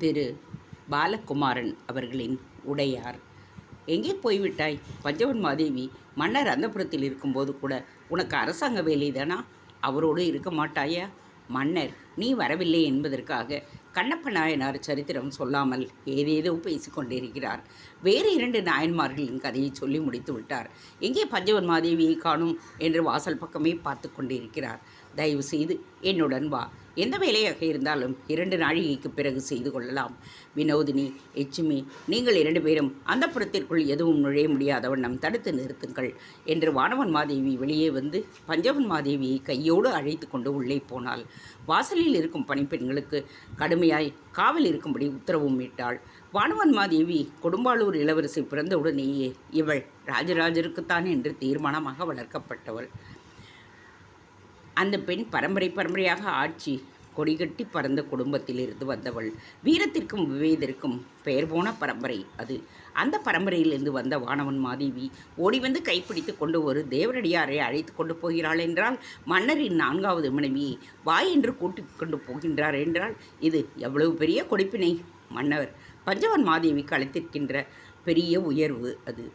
திரு பாலகுமாரன் அவர்களின் உடையார். எங்கே போய்விட்டாய்? பஞ்சவன் மாதேவி மன்னர் அந்தப்புறத்தில் இருக்கும்போது கூட உனக்கு அரசாங்க வேலைதானா? அவரோடு இருக்க மாட்டாயா? மன்னர் நீ வரவில்லை என்பதற்காக கண்ணப்ப நாயனார் சரித்திரம் சொல்லாமல் ஏதேதோ பேசிக்கொண்டிருக்கிறார். வேறு 2 நாயன்மார்களின் கதையை சொல்லி முடித்து விட்டார். எங்கே பஞ்சவன் மாதேவியை காணும் என்று வாசல் பக்கமே பார்த்து கொண்டிருக்கிறார். தயவு செய்து என்னுடன் வா. எந்த வேலையாக இருந்தாலும் 2 நாழிகைக்கு பிறகு செய்து கொள்ளலாம். வினோதினி, எச்சுமி, நீங்கள் 2 பேரும் அந்த புறத்திற்குள் எதுவும் நுழைய முடியாத வண்ணம் தடுத்து நிறுத்துங்கள் என்று வானவன் மாதேவி வெளியே வந்து பஞ்சவன் மாதேவியை கையோடு அழைத்து கொண்டு உள்ளே போனாள். வாசலில் இருக்கும் பணிப்பெண்களுக்கு கடுமையாய் காவல் இருக்கும்படி உத்தரவும் இட்டாள். வானவன் மாதேவி கொடும்பாளூர் இளவரசி பிறந்தவுடனேயே இவள் ராஜராஜருக்குத்தான் என்று தீர்மானமாக வளர்க்கப்பட்டவள். அந்த பெண் பரம்பரையாக ஆட்சி கொடிகட்டி பறந்த குடும்பத்திலிருந்து வந்தவள். வீரத்திற்கும் விவேகத்திற்கும் பெயர் போன பரம்பரை அது. அந்த பரம்பரையிலிருந்து வந்த வானவன் மாதேவி ஓடிவந்து கைப்பிடித்து கொண்டு ஒரு தேவரடியாரை அழைத்து கொண்டு போகிறாள் என்றால், மன்னரின் 4வது மனைவியை வாய் என்று கூட்டிக் கொண்டு போகின்றார் என்றால், இது எவ்வளவு பெரிய கொடுப்பினை! மன்னர் பஞ்சவன் மாதேவிக்கு அழைத்திருக்கின்ற பெரிய உயர்வு அது.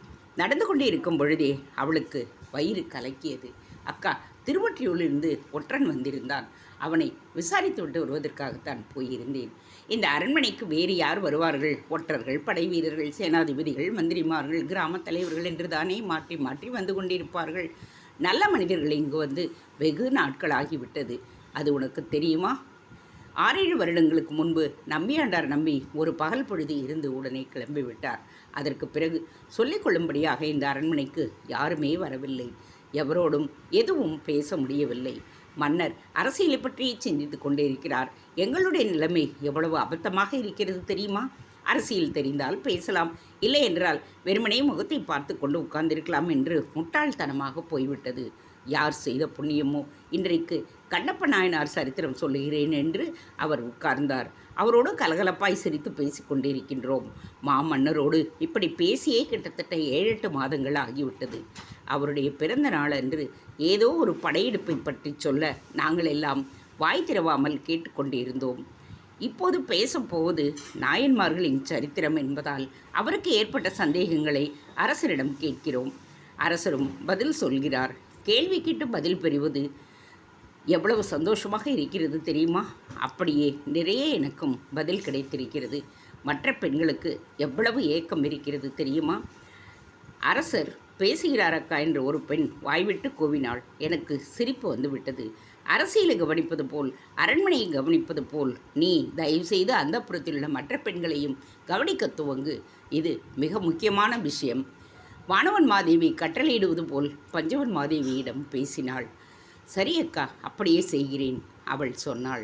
நடந்து கொண்டே இருக்கும் பொழுதே அவளுக்கு வயிறு கலக்கியது. அக்கா, திருவொற்றியூரிலிருந்து ஒற்றன் வந்திருந்தான். அவனை விசாரித்து விட்டு வருவதற்காகத்தான் போயிருந்தேன். இந்த அரண்மனைக்கு வேறு யார் வருவார்கள்? ஒற்றர்கள், படை வீரர்கள், சேனாதிபதிகள், மந்திரிமார்கள், கிராம தலைவர்கள் என்று தானே மாற்றி மாற்றி வந்து கொண்டிருப்பார்கள். நல்ல மனிதர்கள் இங்கு வந்து வெகு நாட்கள் ஆகிவிட்டது. அது உனக்கு தெரியுமா? 6-7 வருடங்களுக்கு முன்பு நம்பியாண்டார் நம்பி ஒரு பகல் பொழுது இருந்து உடனே கிளம்பிவிட்டார். அதற்கு பிறகு சொல்லிக்கொள்ளும்படியாக இந்த அரண்மனைக்கு யாருமே வரவில்லை. எவரோடும் எதுவும் பேச முடியவில்லை. மன்னர் அரசியலை பற்றி சிந்தித்து கொண்டே இருக்கிறார். எங்களுடைய நிலைமை எவ்வளவு அபத்தமாக இருக்கிறது தெரியுமா? அரசியல் தெரிந்தால் பேசலாம், இல்லை என்றால் வெறுமனே முகத்தை பார்த்து கொண்டு உட்கார்ந்திருக்கலாம் என்று முட்டாள்தனமாக போய்விட்டது. யார் செய்த புண்ணியமோ இன்றைக்கு கண்ணப்ப நாயனார் சரித்திரம் சொல்லுகிறேன் என்று அவர் உட்கார்ந்தார். அவரோடு கலகலப்பாய் சிரித்து பேசி கொண்டிருக்கின்றோம். மாமன்னரோடு இப்படி பேசியே கிட்டத்தட்ட 7-8 மாதங்கள் ஆகிவிட்டது. அவருடைய பிறந்த நாள் அன்று ஏதோ ஒரு படையெடுப்பை பற்றி சொல்ல நாங்கள் எல்லாம் வாய் திறவாமல் கேட்டுக்கொண்டிருந்தோம். இப்போது பேசப்போவது நாயன்மார்களின் சரித்திரம் என்பதால் அவருக்கு ஏற்பட்ட சந்தேகங்களை அரசரிடம் கேட்கிறோம். அரசரும் பதில் சொல்கிறார். கேள்வி கேட்டு பதில் பெறுவது எவ்வளவு சந்தோஷமாக இருக்கிறது தெரியுமா? அப்படியே நிறைய எனக்கும் பதில் கிடைத்திருக்கிறது. மற்ற பெண்களுக்கு எவ்வளவு ஏக்கம் இருக்கிறது தெரியுமா? அரசர் பேசுகிறார் அக்கா என்று ஒரு பெண் வாய்விட்டு கூவினாள். எனக்கு சிரிப்பு வந்து விட்டது. அரசியலை கவனிப்பது போல், அரண்மனையை கவனிப்பது போல் நீ தயவுசெய்து அந்த புறத்தில் உள்ள மற்ற பெண்களையும் கவனிக்க துவங்கு. இது மிக முக்கியமான விஷயம். வானவன் மாதேவி கட்டளையிடுவது போல் பஞ்சவன் மாதேவியிடம் பேசினாள். சரி அக்கா, அப்படியே செய்கிறேன் அவள் சொன்னாள்.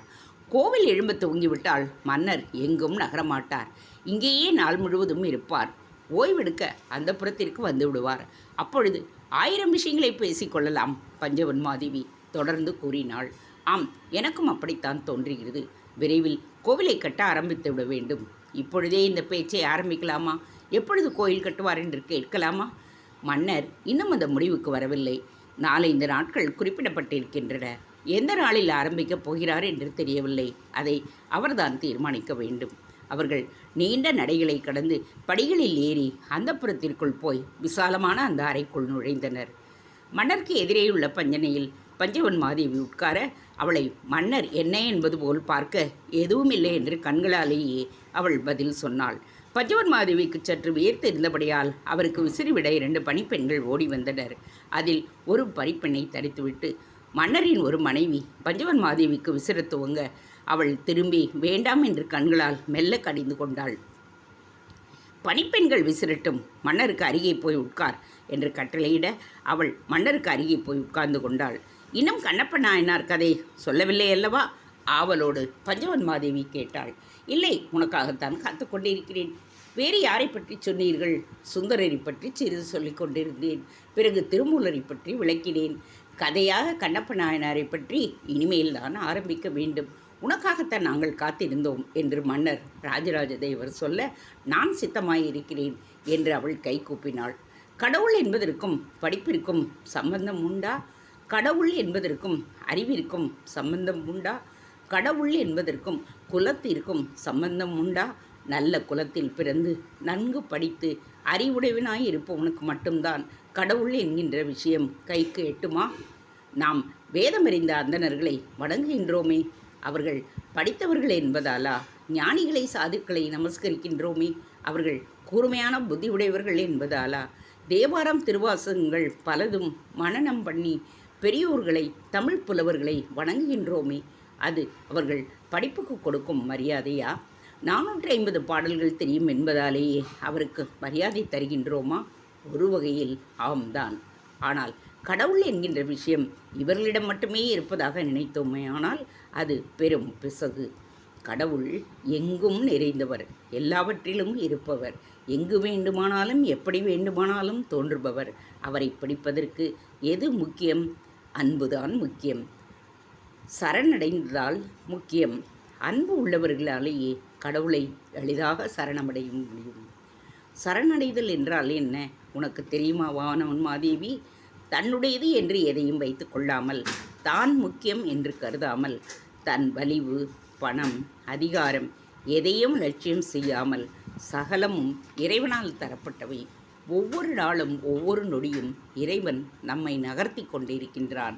கோவில் எழும்ப துவங்கிவிட்டால் மன்னர் எங்கும் நகரமாட்டார். இங்கேயே நாள் முழுவதும் இருப்பார். ஓய்வெடுக்க அந்த புறத்திற்கு வந்து விடுவார். அப்பொழுது 1000 விஷயங்களை பேசிக்கொள்ளலாம். பஞ்சவன் மாதேவி தொடர்ந்து கூறினாள். ஆம், எனக்கும் அப்படித்தான் தோன்றுகிறது. விரைவில் கோவிலை கட்ட ஆரம்பித்து விட வேண்டும். இப்பொழுதே இந்த பேச்சை ஆரம்பிக்கலாமா? எப்பொழுது கோயில் கட்டுவார் என்று கேட்கலாமா? மன்னர் இன்னும் அந்த முடிவுக்கு வரவில்லை. 4-5 நாட்கள் குறிப்பிடப்பட்டிருக்கின்றன. எந்த நாளில் ஆரம்பிக்கப் போகிறார் என்று தெரியவில்லை. அதை அவர்தான் தீர்மானிக்க வேண்டும். அவர்கள் நீண்ட நடைகளை கடந்து படிகளில் ஏறி அந்த புறத்திற்குள் போய் விசாலமான அந்த அறைக்குள் நுழைந்தனர். மன்னருக்கு எதிரேயுள்ள பஞ்சனையில் பஞ்சவன் மாதேவி உட்கார, அவளை மன்னர் என்ன என்பது போல் பார்க்க எதுவுமில்லை என்று கண்களாலேயே அவள் பதில் சொன்னாள். பஞ்சவன் மாதேவிக்கு சற்று வியர்த்து இருந்தபடியால் அவருக்கு விசிறிவிட 2 பணிப்பெண்கள் ஓடி வந்தனர். அதில் ஒரு பணிப்பெண்ணை தடுத்துவிட்டு மன்னரின் ஒரு மனைவி பஞ்சவன் மாதேவிக்கு விசிற துவங்க அவள் திரும்பி வேண்டாம் என்று கண்களால் மெல்ல கடிந்து கொண்டாள். பணிப்பெண்கள் விசிறட்டும், மன்னருக்கு அருகே போய் உட்கார் என்று கட்டளையிட அவள் மன்னருக்கு அருகே போய் உட்கார்ந்து கொண்டாள். இன்னும் கண்ணப்ப நாயனார் கதை சொல்லவில்லை அல்லவா? ஆவலோடு பஞ்சவன் மாதேவி கேட்டாள். இல்லை, உனக்காகத்தான் காத்து கொண்டிருக்கிறேன். வேறு யாரை பற்றி சொன்னீர்கள்? சுந்தரரை பற்றி சிறிது சொல்லிக் கொண்டிருந்தேன். பிறகு திருமூலரை பற்றி விளக்கினேன். கதையாக கண்ணப்ப நாயனாரை பற்றி இனிமேல் தான் ஆரம்பிக்க வேண்டும். உனக்காகத்தான் நாங்கள் காத்திருந்தோம் என்று மன்னர் ராஜராஜ தேவர் சொல்ல, நான் சித்தமாயிருக்கிறேன் என்று அவள் கை கூப்பினாள். கடவுள் என்பதற்கும் படிப்பிற்கும் சம்பந்தம் உண்டா? கடவுள் என்பதற்கும் அறிவிற்கும் சம்பந்தம் உண்டா? கடவுள் என்பதற்கும் குலத்திற்கும் சம்பந்தம் உண்டா? நல்ல குலத்தில் பிறந்து நன்கு படித்து அறிவுடையவனாய் இருப்பவனுக்கு மட்டும்தான் கடவுள் என்கின்ற விஷயம் கைக்கு எட்டுமா? நாம் வேதமறிந்த அந்தணர்களை வணங்குகின்றோமே, அவர்கள் படித்தவர்கள் என்பதாலா? ஞானிகளை சாதுக்களை நமஸ்கரிக்கின்றோமே, அவர்கள் கூர்மையான புத்தி உடையவர்கள் என்பதாலா? தேவாரம் திருவாசகங்கள் பலதும் மனனம் பண்ணி பெரியோர்களை தமிழ் புலவர்களை வணங்குகின்றோமே, அது அவர்கள் படிப்புக்கு கொடுக்கும் மரியாதையா? 450 பாடல்கள் தெரியும் என்பதாலேயே அவருக்கு மரியாதை தருகின்றோமா? ஒரு வகையில் ஆம்தான். ஆனால் கடவுள் என்கின்ற விஷயம் இவர்களிடம் மட்டுமே இருப்பதாக நினைத்தோமே, ஆனால் அது பெரும் பிசகு. கடவுள் எங்கும் நிறைந்தவர், எல்லாவற்றிலும் இருப்பவர், எங்கு வேண்டுமானாலும் எப்படி வேண்டுமானாலும் தோன்றுபவர். அவரை பிடிப்பதற்கு எது முக்கியம்? அன்புதான் முக்கியம். சரணடைந்ததால் முக்கியம். அன்பு உள்ளவர்களாலேயே கடவுளை எளிதாக சரணமடைய முடியும். சரணடைதல் என்றால் என்ன? உனக்கு தெரியுமா வானவன் மாதேவி? தன்னுடையது என்று எதையும் வைத்து கொள்ளாமல், தான் முக்கியம் என்று கருதாமல், தன் வலிவு, பணம், அதிகாரம் எதையும் லட்சியம் செய்யாமல், சகலமும் இறைவனால் தரப்பட்டவை. ஒவ்வொரு நாளும் ஒவ்வொரு நொடியும் இறைவன் நம்மை நகர்த்தி கொண்டிருக்கின்றான்.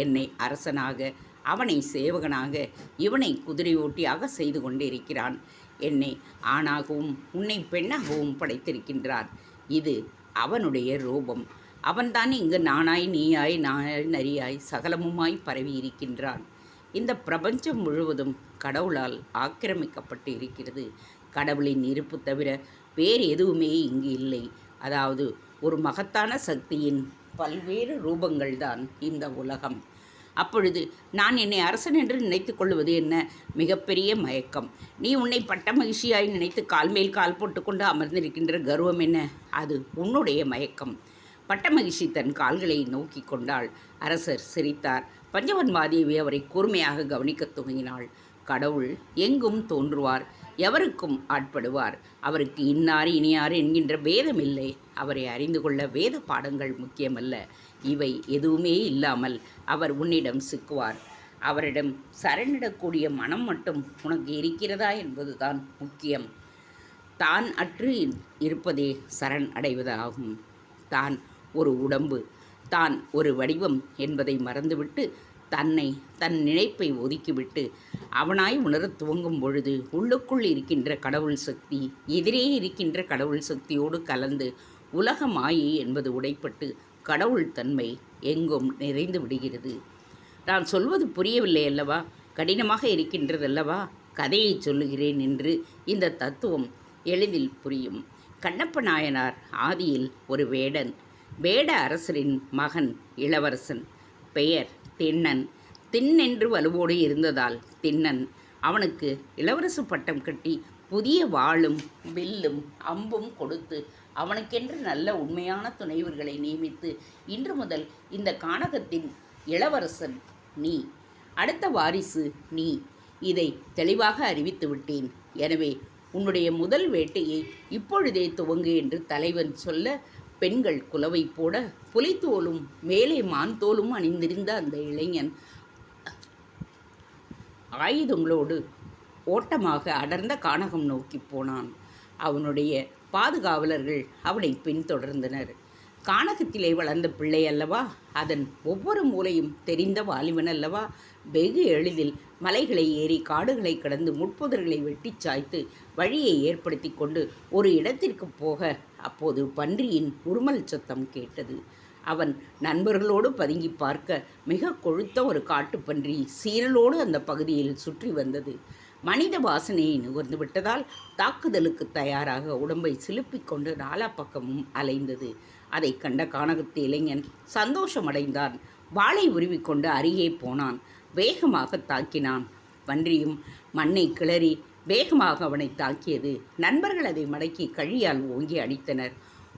என்னை அரசனாக, அவனை சேவகனாக, இவனை குதிரை ஓட்டியாக செய்து கொண்டிருக்கிறான். என்னை ஆணாகவும் உன்னை பெண்ணாகவும் படைத்திருக்கின்றான். இது அவனுடைய ரூபம். அவன்தான் இங்கு நானாய் நீயாய் நாயாய் நரியாய் சகலமுமாய் பரவி இருக்கின்றான். இந்த பிரபஞ்சம் முழுவதும் கடவுளால் ஆக்கிரமிக்கப்பட்டு இருக்கிறது. கடவுளின் இருப்பு தவிர வேறு எதுவுமே இங்கு இல்லை. அதாவது ஒரு மகத்தான சக்தியின் பல்வேறு ரூபங்கள்தான் இந்த உலகம். அப்பொழுது நான் என்னை அரசன் என்று நினைத்து கொள்வது என்ன? மிகப்பெரிய மயக்கம். நீ உன்னை பட்ட மகிழ்ச்சியாய் நினைத்து கால் மேல் கால் போட்டுக்கொண்டு அமர்ந்திருக்கின்ற கர்வம் என்ன? அது உன்னுடைய மயக்கம். பட்ட மகிழ்ச்சி தன் கால்களை நோக்கி கொண்டாள். அரசர் சிரித்தார். பஞ்சவன் மாதேவி அவரை கூர்மையாக கவனிக்கத் துவங்கினாள். கடவுள் எங்கும் தோன்றுவார், எவருக்கும் ஆட்படுவார். அவருக்கு இன்னார் இனியார் என்கின்ற பேதம் இல்லை. அவரை அறிந்து கொள்ள வேத பாடங்கள் முக்கியமல்ல. இவை எதுவுமே இல்லாமல் அவர் உன்னிடம் சிக்குவார். அவரிடம் சரணிடக்கூடிய மனம் மட்டும் உனக்கு இருக்கிறதா என்பதுதான் முக்கியம். தான் அற்று இருப்பதே சரண் அடைவதாகும். தான் ஒரு உடம்பு, தான் ஒரு வடிவம் என்பதை மறந்துவிட்டு, தன்னை, தன் நினைப்பை ஒதுக்கிவிட்டு அவனாய் உணரத் துவங்கும் பொழுது உள்ளுக்குள் இருக்கின்ற கடவுள் சக்தி எதிரே இருக்கின்ற கடவுள் சக்தியோடு கலந்து உலக மாயை என்பது உடைப்பட்டு கடவுள் தன்மை எங்கும் நிறைந்து விடுகிறது. நான் சொல்வது புரியவில்லை அல்லவா? கடினமாக இருக்கின்றதல்லவா? கதையை சொல்லுகிறேன் என்று இந்த தத்துவம் எளிதில் புரியும். கண்ணப்ப நாயனார் ஆதியில் ஒரு வேடன். வேட அரசரின் மகன் இளவரசன். பெயர் திண்ணன். திண்ணென்று வலுவோடு இருந்ததால் திண்ணன். அவனுக்கு இளவரசு பட்டம் கட்டி புதிய வாளும் வில்லும் அம்பும் கொடுத்து அவனுக்கென்று நல்ல உண்மையான துணைவர்களை நியமித்து, இன்று முதல் இந்த கானகத்தின் இளவரசன் நீ, அடுத்த வாரிசு நீ, இதை தெளிவாக அறிவித்து விட்டேன். எனவே உன்னுடைய முதல் வேட்டையை இப்பொழுதே துவங்கு என்று தலைவன் சொல்ல, பெண்கள் குலவை போட, புலித்தோலும் மேலே மான் தோலும் அணிந்திருந்த அந்த இளைஞன் ஆயுதங்களோடு ஓட்டமாக அடர்ந்த கானகம் நோக்கி போனான். அவனுடைய பாதுகாவலர்கள் அவனை பின்தொடர்ந்தனர். கானகத்திலே வளர்ந்த பிள்ளை அல்லவா, அதன் ஒவ்வொரு மூலையும் தெரிந்த வாலிபன் அல்லவா, வெகு எளிதில் மலைகளை ஏறி காடுகளை கடந்து முட்புதர்களை வெட்டி சாய்த்து வழியை ஏற்படுத்தி கொண்டு ஒரு இடத்திற்கு போக, அப்போது பன்றியின் உருமல் சத்தம் கேட்டது. அவன் நண்பர்களோடு பதுங்கி பார்க்க, மிக கொழுத்த ஒரு காட்டுப்பன்றி சீரலோடு அந்த பகுதியில் சுற்றி வந்தது. மனித வாசனையை நுகர்ந்து விட்டதால் தாக்குதலுக்கு தயாராக உடம்பை சிலுப்பிக் கொண்டு நாலா பக்கமும் அலைந்தது. அதை கண்ட கானகத்து இளைஞன் சந்தோஷமடைந்தான். வாளை உருவிக்கொண்டு அருகே போனான். வேகமாக தாக்கினான். பன்றியும் மண்ணை கிளறி வேகமாக அவனை தாக்கியது. நண்பர்கள் அதை மடக்கி கழியால் ஓங்கி அடித்தனர்.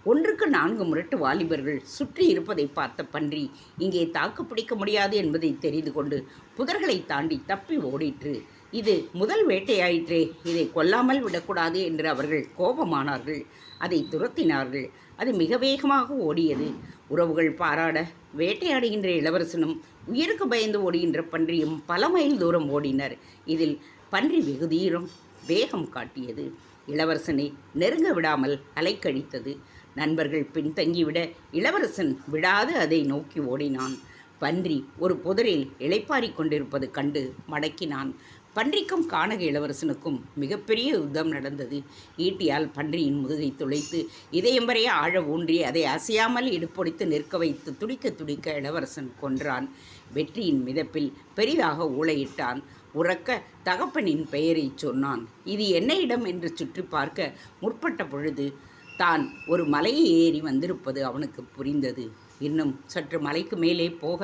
1க்கு 4 முரட்டு வாலிபர்கள் சுற்றி இருப்பதை பார்த்த பன்றி இங்கே தாக்கு பிடிக்க முடியாது என்பதை தெரிந்து கொண்டு புதர்களை தாண்டி தப்பி ஓடிற்று. இது முதல் வேட்டையாயிற்றே, இதை கொல்லாமல் விடக்கூடாது என்று அவர்கள் கோபமானார்கள். அதை துரத்தினார்கள். அது மிக வேகமாக ஓடியது. உறவுகள் பாராட வேட்டையாடுகின்ற இளவரசனும் உயிருக்கு பயந்து ஓடுகின்ற பன்றியும் பல மைல் தூரம் ஓடினர். இதில் பன்றி வெகு தூரம் வேகம் காட்டியது. இளவரசனை நெருங்க விடாமல் அலைக்கழித்தது. நண்பர்கள் பின்தங்கிவிட இளவரசன் விடாது அதை நோக்கி ஓடினான். பன்றி ஒரு புதரில் இளைப்பாறிக் கொண்டிருப்பது கண்டு மடக்கினான். பன்றிக்கும் கானக இளவரசனுக்கும் மிகப்பெரிய யுத்தம் நடந்தது. ஈட்டியால் பன்றியின் முதுகை துளைத்து இதயம் வரைய ஆழ ஊன்றி அதை அசையாமல் இடுப்பொடித்து நிற்க வைத்து துடிக்க துடிக்க இளவரசன் கொன்றான். வெற்றியின் மிதப்பில் பெரிதாக ஊளையிட்டான். உறக்க தகப்பனின் பெயரை சொன்னான். இது என்ன இடம் என்று சுற்றி பார்க்க முற்பட்ட பொழுது தான் ஒரு மலையை ஏறி வந்திருப்பது அவனுக்கு புரிந்தது. இன்னும் சற்று மலைக்கு மேலே போக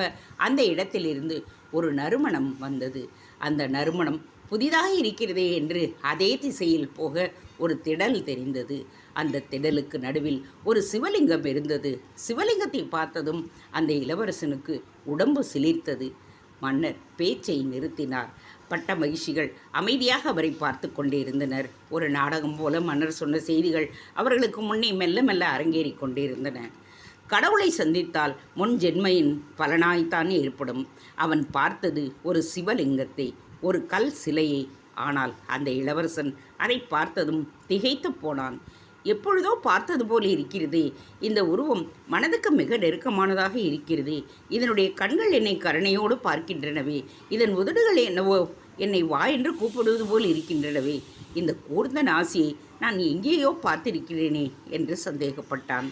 அந்த இடத்திலிருந்து ஒரு நறுமணம் வந்தது. அந்த நறுமணம் புதிதாக இருக்கிறதே என்று அதே திசையில் போக ஒரு திடல் தெரிந்தது. அந்த திடலுக்கு நடுவில் ஒரு சிவலிங்கம் இருந்தது. சிவலிங்கத்தை பார்த்ததும் அந்த இளவரசனுக்கு உடம்பு சிலிர்த்தது. மன்னர் பேச்சை நிறுத்தினார். பட்ட மகிழ்ச்சிகள் அமைதியாக அவரை பார்த்து கொண்டிருந்தனர். ஒரு நாடகம் போல மன்னர் சொன்ன செய்திகள் அவர்களுக்கு முன்னே மெல்ல மெல்ல அரங்கேறி கொண்டிருந்தன. கடவுளை சந்தித்தால் முன் ஜென்மையின் பலனாய்த்தான் ஏற்படும். அவன் பார்த்தது ஒரு சிவலிங்கத்தை, ஒரு கல் சிலையை. ஆனால் அந்த இளவரசன் அதை பார்த்ததும் திகைத்து போனான். எப்பொழுதோ பார்த்தது போல் இருக்கிறது. இந்த உருவம் மனதுக்கு மிக நெருக்கமானதாக இருக்கிறது. இதனுடைய கண்கள் என்னை கருணையோடு பார்க்கின்றனவே. இதன் உதடுகள் என்னவோ என்னை வா என்று கூப்பிடுவது போல் இருக்கின்றனவே. இந்த கூர்ந்த நாசியை நான் எங்கேயோ பார்த்திருக்கிறேனே என்று சந்தேகப்பட்டான்.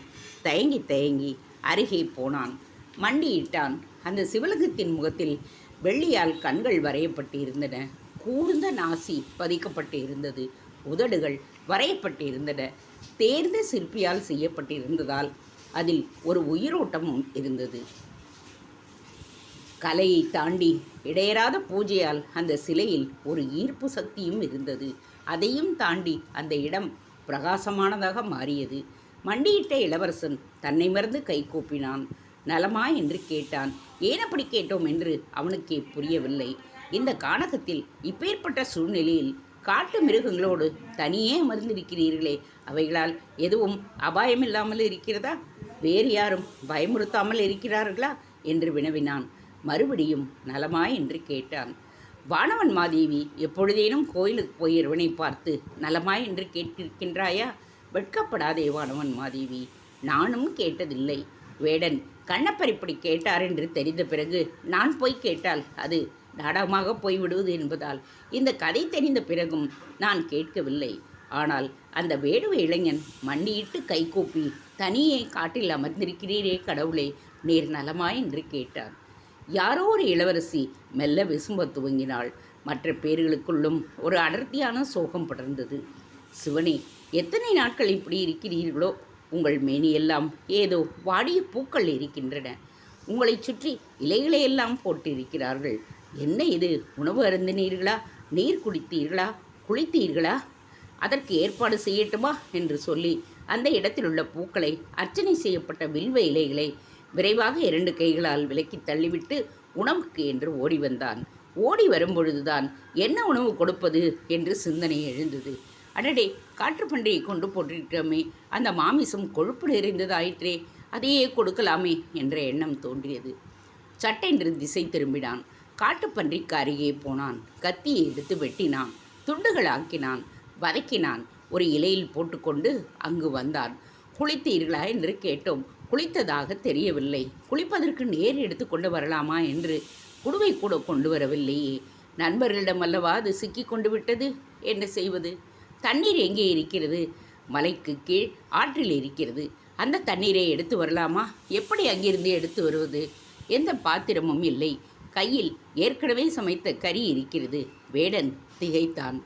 தயங்கி தயங்கி அருகே போனான். மண்டியிட்டான். அந்த சிவலிங்கத்தின் முகத்தில் வெள்ளியால் கண்கள் வரையப்பட்டு இருந்தன. கூர்ந்த நாசி பதிக்கப்பட்டு இருந்தது. உதடுகள் வரையப்பட்டு இருந்தன. தேர்ந்த சிற்பியால் செய்யப்பட்டிருந்ததால் அதில் ஒரு உயிரோட்டமும் இருந்தது. கலையை தாண்டி இடையறாத பூஜையால் அந்த சிலையில் ஒரு ஈர்ப்பு சக்தியும் இருந்தது. அதையும் தாண்டி அந்த இடம் பிரகாசமானதாக மாறியது. மண்டியிட்ட இளவரசன் தன்னை மறந்து கை கூப்பினான். நலமா என்று கேட்டான். ஏன் அப்படி கேட்டோம் என்று அவனுக்கே புரியவில்லை. இந்த கானகத்தில் இப்பேற்பட்ட சூழ்நிலையில் காட்டு மிருகங்களோடு தனியே அமர்ந்திருக்கிறீர்களே, அவைகளால் எதுவும் அபாயமில்லாமல் இருக்கிறதா? வேறு யாரும் பயமுறுத்தாமல் இருக்கிறார்களா என்று வினவினான். மறுபடியும் நலமா என்று கேட்டான். வானவன் மாதேவி எப்பொழுதேனும் கோயிலுக்கு போய் இறைவனை பார்த்து நலமாய் என்று கேட்டிருக்கின்றாயா? வெட்கப்படாதே வானவன் மாதேவி, நானும் கேட்டதில்லை. வேடன் கண்ணப்பர் இப்படி கேட்டார் என்று தெரிந்த பிறகு நான் போய் கேட்டால் அது நாடகமாக போய்விடுவது என்பதால் இந்த கதை தெரிந்த பிறகும் நான் கேட்கவில்லை. ஆனால் அந்த வேடுவ இளைஞன் மண்டியிட்டு கைகூப்பி தனியே காட்டில் அமர்ந்திருக்கிறீரே கடவுளே, நீர் நலமா என்று கேட்டார். யாரோ ஒரு இளவரசி மெல்ல விசும்ப துவங்கினாள். மற்ற பேர்களுக்குள்ளும் ஒரு அடர்த்தியான சோகம் படர்ந்தது. சிவனே, எத்தனை நாட்கள் இப்படி இருக்கிறீர்களோ? உங்கள் மேனியெல்லாம் ஏதோ வாடிய பூக்கள் இருக்கின்றன. உங்களை சுற்றி இலைகளையெல்லாம் போட்டிருக்கிறார்கள். என்ன இது? உணவு அருந்தினீர்களா? நீர் குடித்தீர்களா? குளித்தீர்களா? அதற்கு ஏற்பாடு செய்யட்டுமா என்று சொல்லி அந்த இடத்தில் உள்ள பூக்களை, அர்ச்சனை செய்யப்பட்ட வில்வ இலைகளை விரைவாக 2 கைகளால் விலக்கி தள்ளிவிட்டு உணவுக்கு என்று ஓடி வந்தான். ஓடி வரும்பொழுதுதான் என்ன உணவு கொடுப்பது என்று சிந்தனை எழுந்தது. அடடே, காற்றுப்பன்றியை கொண்டு போட்டிருக்கிறோமே, அந்த மாமிசம் கொழுப்பு நிறைந்ததாயிற்றே, அதையே கொடுக்கலாமே என்ற எண்ணம் தோன்றியது. சட்டென்று திசை திரும்பினான். காட்டுப்பன்றிக்கு அருகே போனான். கத்தியை எடுத்து வெட்டினான். துண்டுகளாக்கினான். வதக்கினான். ஒரு இலையில் போட்டுக்கொண்டு அங்கு வந்தான். குளித்தீர்களா என்று கேட்டோம். குளித்ததாக தெரியவில்லை. குளிப்பதற்கு நேர் எடுத்து கொண்டு வரலாமா என்று குடுவை கூட கொண்டு வரவில்லையே. நண்பர்களிடம் அல்லவா அது சிக்கி கொண்டு விட்டது. என்ன செய்வது? தண்ணீர் எங்கே இருக்கிறது? மலைக்கு கீழ் ஆற்றில் இருக்கிறது. அந்த தண்ணீரை எடுத்து வரலாமா? எப்படி அங்கிருந்து எடுத்து வருவது? எந்த பாத்திரமும் இல்லை. கையில் ஏற்கனவே சமைத்த கறி இருக்கிறது. வேடன் திகைத்தான்.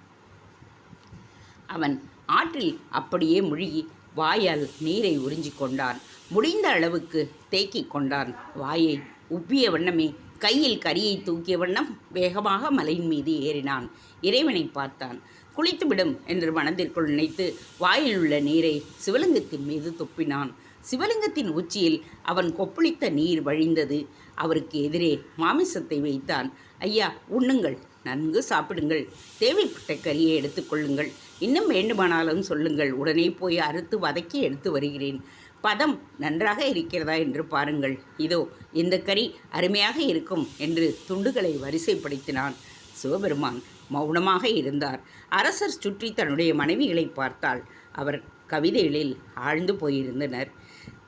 அவன் ஆற்றில் அப்படியே முழுகி வாயால் நீரை உறிஞ்சி கொண்டான். முடிந்த அளவுக்கு தேக்கிக் கொண்டான். வாயை உப்பிய வண்ணமே கையில் கரியை தூக்கிய வண்ணம் வேகமாக மலையின் மீது ஏறினான். இறைவனை பார்த்தான். குளித்துவிடும் என்று மனதிற்குள் நினைத்து வாயில் உள்ள நீரை சிவலிங்கத்தின் மீது துப்பினான். சிவலிங்கத்தின் உச்சியில் அவன் கொப்பளித்த நீர் வழிந்தது. அவருக்கு எதிரே மாமிசத்தை வைத்தான். ஐயா, உண்ணுங்கள், நன்கு சாப்பிடுங்கள். தேவைப்பட்ட கரியை எடுத்துக்கொள்ளுங்கள். இன்னும் வேண்டுமானாலும் சொல்லுங்கள். உடனே போய் அறுத்து வதக்கி எடுத்து வருகிறேன். பதம் நன்றாக இருக்கிறதா என்று பாருங்கள். இதோ இந்த கறி அருமையாக இருக்கும் என்று துண்டுகளை வரிசைப்படுத்தினான். சிவபெருமான் மௌனமாக இருந்தார். அரசர் சுற்றி தன்னுடைய மனைவிகளை பார்த்தால் அவர் கவிதைகளில் ஆழ்ந்து போயிருந்தனர்.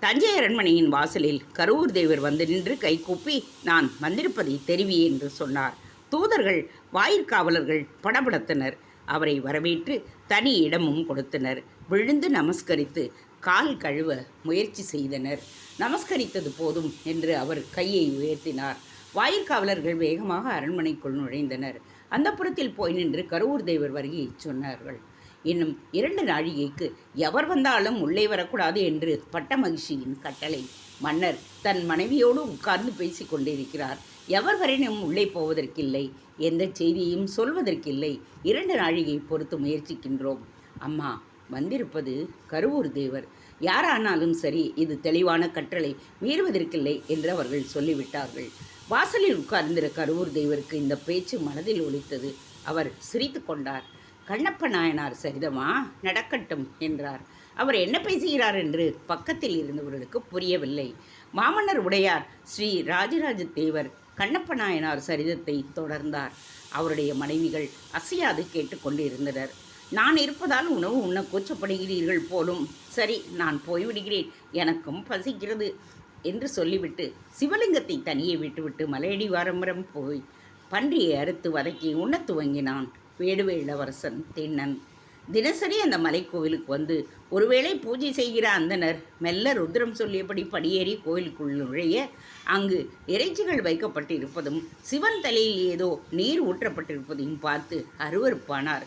தஞ்சை அரண்மனையின் வாசலில் கருவூர் தேவர் வந்து நின்று கைகூப்பி, நான் வந்திருப்பதை தெரிவி என்று சொன்னார். தூதர்கள் வாயிற்காவலர்கள் படபடத்தனர். அவரை வரவேற்று தனி இடமும் கொடுத்தனர். விழுந்து நமஸ்கரித்து கால் கழுவ முயற்சி செய்தனர். நமஸ்கரித்தது போதும் என்று அவர் கையை உயர்த்தினார். வாயிற்காவலர்கள் வேகமாக அரண்மனைக்குள் நுழைந்தனர். அந்தப்புறத்தில் போய் நின்று கருவூர் தேவர் வருகையை சொன்னார்கள். இன்னும் 2 நாழிகைக்கு எவர் வந்தாலும் உள்ளே வரக்கூடாது என்று பட்ட மகிழ்ச்சியின் கட்டளை. மன்னர் தன் மனைவியோடு உட்கார்ந்து பேசி கொண்டிருக்கிறார். எவர் வரையினும் உள்ளே போவதற்கில்லை, எந்த செய்தியையும் சொல்வதற்கில்லை. 2 நாழிகை பொறுத்து முயற்சிக்கின்றோம். அம்மா, வந்திருப்பது கருவூர் தேவர். யாரானாலும் சரி, இது தெளிவான கட்டளை, மீறுவதற்கில்லை என்று அவர்கள் சொல்லிவிட்டார்கள். வாசலில் உட்கார்ந்திருந்த கருவூர் தேவருக்கு இந்த பேச்சு மனதில் ஒலித்தது. அவர் சிரித்து கொண்டார். கண்ணப்ப நாயனார் சரிதமா, நடக்கட்டும் என்றார். அவர் என்ன பேசுகிறார் என்று பக்கத்தில் இருந்தவர்களுக்கு புரியவில்லை. மாமன்னர் உடையார் ஸ்ரீ ராஜராஜ தேவர் கண்ணப்ப நாயனார் சரிதத்தை தொடர்ந்தார். அவருடைய மனைவிகள் அசையாது கேட்டுக்கொண்டிருந்தனர். நான் இருப்பதால் உணவு உண்ண கூச்சப்படுகிறீர்கள் போலும். சரி, நான் போய்விடுகிறேன், எனக்கும் பசிக்கிறது என்று சொல்லிவிட்டு சிவலிங்கத்தை தனியே விட்டுவிட்டு மலையடி வாரம்பரம் போய் பன்றியை அறுத்து வதக்கி உண்ணத் துவங்கினான் வேடுவ இளவரசன் திண்ணன். தினசரி அந்த மலைக்கோவிலுக்கு வந்து ஒருவேளை பூஜை செய்கிற அந்தனர் மெல்ல ருத்ரம் சொல்லியபடி படியேறி கோயிலுக்குள் நுழைய அங்கு இறைச்சிகள் வைக்கப்பட்டிருப்பதும் சிவன் தலையில் ஏதோ நீர் ஊற்றப்பட்டிருப்பதையும் பார்த்து அருவருப்பானார்.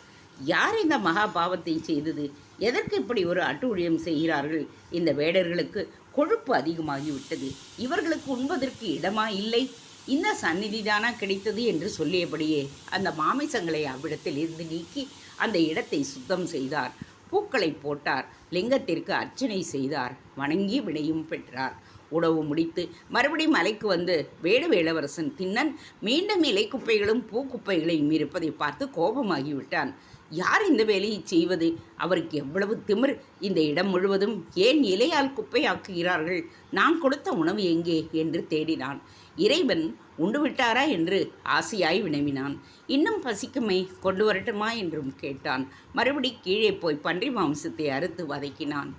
யார் இந்த மகா பாவத்தை செய்தது? எதற்கு இப்படி ஒரு அட்டூழியம் செய்கிறார்கள்? இந்த வேடர்களுக்கு கொழுப்பு அதிகமாகிவிட்டது. இவர்களுக்கு உண்பதற்கு இடமா இல்லை? இந்த சந்நிதிதானா கிடைத்தது என்று சொல்லியபடியே அந்த மாமிசங்களை அவ்விடத்தில் இருந்து நீக்கி அந்த இடத்தை சுத்தம் செய்தார். பூக்களை போட்டார். லிங்கத்திற்கு அர்ச்சனை செய்தார். வணங்கி விடையும் பெற்றார். உணவு முடித்து மறுபடியும் மலைக்கு வந்து வேடுவ இளவரசன் திண்ணன் மீண்டும் இலைக்குப்பைகளும் பூக்குப்பைகளையும் இருப்பதை பார்த்து கோபமாகிவிட்டான். யார் இந்த வேலையை செய்வது? அவருக்கு எவ்வளவு திமிர்! இந்த இடம் முழுவதும் ஏன் இலையால் குப்பையாக்குகிறார்கள்? நான் கொடுத்த உணவு எங்கே என்று தேடினான். இறைவன் உண்டு விட்டாரா என்று ஆசையாய் வினவினான். இன்னும் பசிக்குமே, கொண்டு வரட்டுமா என்றும் கேட்டான். மறுபடி கீழே போய் பன்றி மாம்சத்தை அறுத்து வதக்கினான்.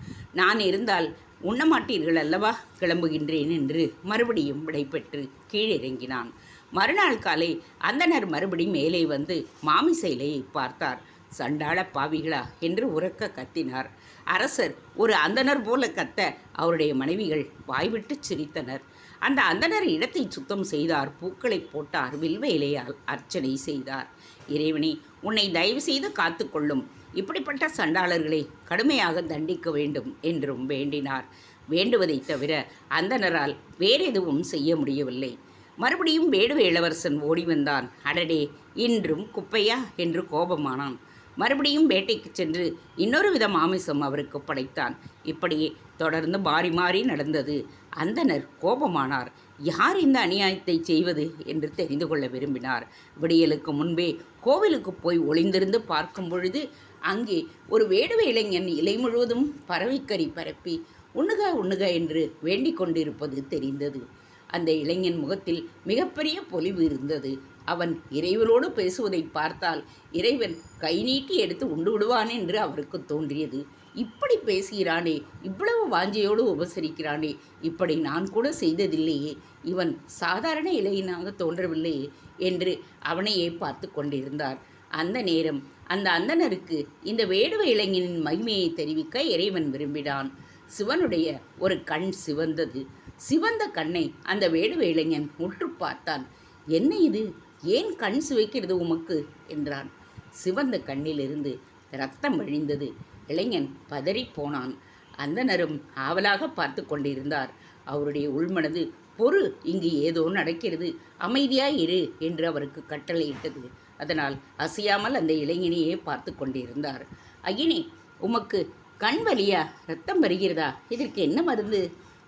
நான் இருந்தால் உண்ணமாட்டீர்கள் அல்லவா, கிளம்புகின்றேன் என்று மறுபடியும் விடைபெற்று கீழிறங்கினான். மறுநாள் காலை அந்தனர் மறுபடி மேலே வந்து மாமிச இலையை பார்த்தார். சண்டாள பாவிகளா என்று உரக்க கத்தினார். அரசர் ஒரு அந்தனர் போல கத்த அவருடைய மனைவிகள் வாய்விட்டு சிரித்தனர். அந்த அந்தனர் இடத்தை சுத்தம் செய்தார். பூக்களை போட்டார். வில்வ இலையால் அர்ச்சனை செய்தார். இறைவனே, உன்னை தயவு செய்து காத்துக்கொள்ளும். இப்படிப்பட்ட சண்டாளர்களை கடுமையாக தண்டிக்க வேண்டும் என்றும் வேண்டினார். வேண்டுவதை தவிர அந்தனரால் வேறெதுவும் செய்ய முடியவில்லை. மறுபடியும் வேடுவ இளவரசன் ஓடி வந்தான். அடடே, இன்றும் குப்பையா என்று கோபமானான். மறுபடியும் வேட்டைக்கு சென்று இன்னொரு வித மாமிசம் அவருக்கு படைத்தான். இப்படியே தொடர்ந்து மாறி மாறி நடந்தது. அந்தனர் கோபமானார். யார் இந்த அநியாயத்தை செய்வது என்று தெரிந்து கொள்ள விரும்பினார். விடியலுக்கு முன்பே கோவிலுக்கு போய் ஒளிந்திருந்து பார்க்கும் பொழுது அங்கே ஒரு வேடுவ இளைஞன் இலை முழுவதும் பறவைக்கறி பரப்பி உண்ணுக உண்ணுக என்று வேண்டிக் கொண்டிருப்பது தெரிந்தது. அந்த இளைஞன் முகத்தில் மிகப்பெரிய பொலிவு இருந்தது. அவன் இறைவனோடு பேசுவதை பார்த்தால் இறைவன் கை நீட்டி எடுத்து உண்டு விடுவான் என்று அவருக்கு தோன்றியது. இப்படி பேசுகிறானே, இவ்வளவு வாஞ்சையோடு உபசரிக்கிறானே, இப்படி நான் கூட செய்ததில்லையே, இவன் சாதாரண இளைஞனாக தோன்றவில்லையே என்று அவனையே பார்த்து கொண்டிருந்தார். அந்த நேரம் அந்த அந்தணருக்கு இந்த வேடுவ இளைஞனின் மகிமையை தெரிவிக்க இறைவன் விரும்பினான். சிவனுடைய ஒரு கண் சிவந்தது. சிவந்த கண்ணை அந்த வேடுவ இளைஞன் உற்று பார்த்தான். என்ன இது, ஏன் கண் சிவைக்கிறது உமக்கு என்றான். சிவந்த கண்ணிலிருந்து இரத்தம் வழிந்தது. இளைஞன் பதறிப்போனான். அந்தணரும் ஆவலாக பார்த்து கொண்டிருந்தார். அவருடைய உள்மனது, பொறு, இங்கு ஏதோ நடக்கிறது, அமைதியாய் இரு என்று அவருக்கு கட்டளையிட்டது. அதனால் அசையாமல் அந்த இளைஞனையே பார்த்து கொண்டிருந்தார். ஐயனே, உமக்கு கண் வலியா, இரத்தம் வருகிறதா? இதற்கு என்ன மருந்து?